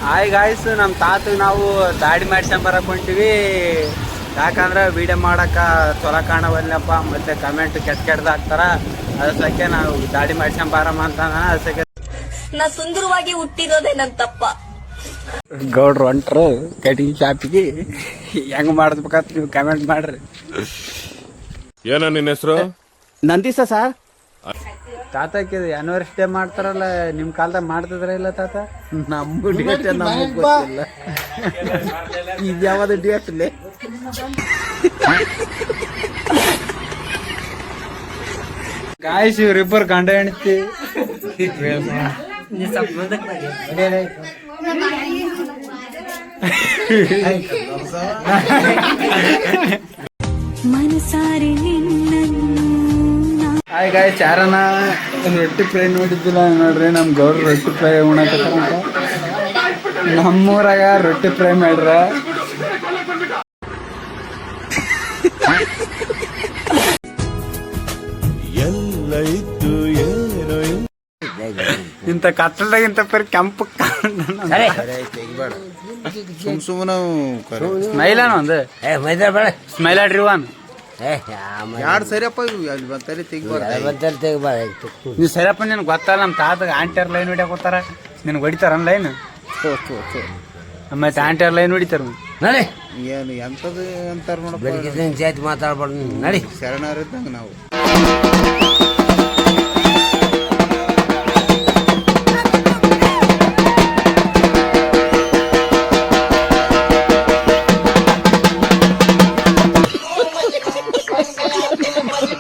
Hi guys, ನಮ್ಮ ತಾತ ನಾವು ದಾಡಿ ಮಾಡ್ಸ್ಕೊಂಡ್ ಬರಕ್ ಹೊಂಟಿವಿ. ಯಾಕಂದ್ರೆ ವಿಡಿಯೋ ಮಾಡಕ್ಕ ಚೊಲೋ ಕಾಣವಲ್ಲಪ್ಪ, ಮತ್ತೆ ಕಮೆಂಟ್ ಕೆಟ್ಟ ಹಾಕ್ತಾರ. ಅದಕ್ಕೆ ನಾವು ದಾಡಿ ಮಾಡ್ಸ್ಕೊಂಡ್ ಬರಮ್ಮ ಅಂತ ಅದಕ್ಕೆ ನಾ ಸುಂದರವಾಗಿ ಹುಟ್ಟಿರೋದೇ ನನ್ ತಪ್ಪ. ಗೌಡ್ರು ಹೊಂಟ್ರು ಕಟಿಂಗ್ ಶಾಪಿಗೆ. ಹೆಂಗ್ ಮಾಡಿಸ್ಬೇಕಂತ ನೀವು ಕಮೆಂಟ್ ಮಾಡ್ರಿ. ಏನ ನಿನ್ನ ಹೆಸರು? ನಂದಿಸ ಸರ್. ತಾತಕ್ಕೆ ಆನಿವರ್ಸರಿ ಡೇ ಮಾಡ್ತಾರಲ್ಲ, ನಿಮ್ ಕಾಲದಾಗ ಮಾಡ್ತಿದ್ರ ಇಲ್ಲ ತಾತ? ನಮ್ಮ ಡೇಟ್ ನಮಗ್ ಗೊತ್ತಿಲ್ಲ. ಇದು ಯಾವ್ದು ಡೇಟ್ ಇಲ್ಲಿ? ಗಾಯ್ಸ್, ಇವ್ರಿಬ್ಬರು ಗಂಡ ಹೆಂಡತಿ. ಮನಸಾರಿ ಹಾಯ್ ಗಾಯ್ಸ್, ಯಾರನ ರೊಟ್ಟಿ ಫ್ರೈ ನೋಡಿದ್ದಿಲ್ಲ ನೋಡ್ರಿ, ನಮ್ ಗೌಡ್ರು ರೊಟ್ಟಿ ಫ್ರೈ ಉಣಕತ್ತಾರಂತ. ನಮ್ಮೂರಾಗ ರೊಟ್ಟಿ ಫ್ರೈ ಮಾಡ್ರ. ಎಲ್ಲ ಇದ್ದು ಏನೋ ಇಂತ ಕತ್ತಲ್ದಾಗ ಇಂತ ಪೇರ್ ಕೆಂಪು ಸ್ಮೈಲ್ ಒಂದು ಸ್ಮೈಲ್ ಆಡ್ರಿ ಒನ್ ಯಾರು ಸರಿಯಪ್ಪ ಅಲ್ಲಿ ಬಂತಲ್ಲಿ ನೀವು ಸರಿಯಪ್ಪ. ನಿನ್ಗೆ ಗೊತ್ತಲ್ಲ, ನಮ್ಮ ತಾತ ಆಂಟಿಯರ್ ಲೈನ್ ಹೊಡಿಯಕ್ ಹೋಗ್ತಾರ. ನಿನ್ಗೆ ಹೊಡಿತಾರ ಲೈನ್, ಮತ್ತೆ ಆಂಟಿಯರ್ ಲೈನ್ ಹೊಡಿತಾರ. ನಡಿ ಏನು ಎಂತದ್ದು ಅಂತಾರ ನೋಡಪ್ಪ, ಮಾತಾಡ್ಬಾರ್ದು ನಡಿ. ಶರಣರಿದ್ದಂಗ ನಾವು.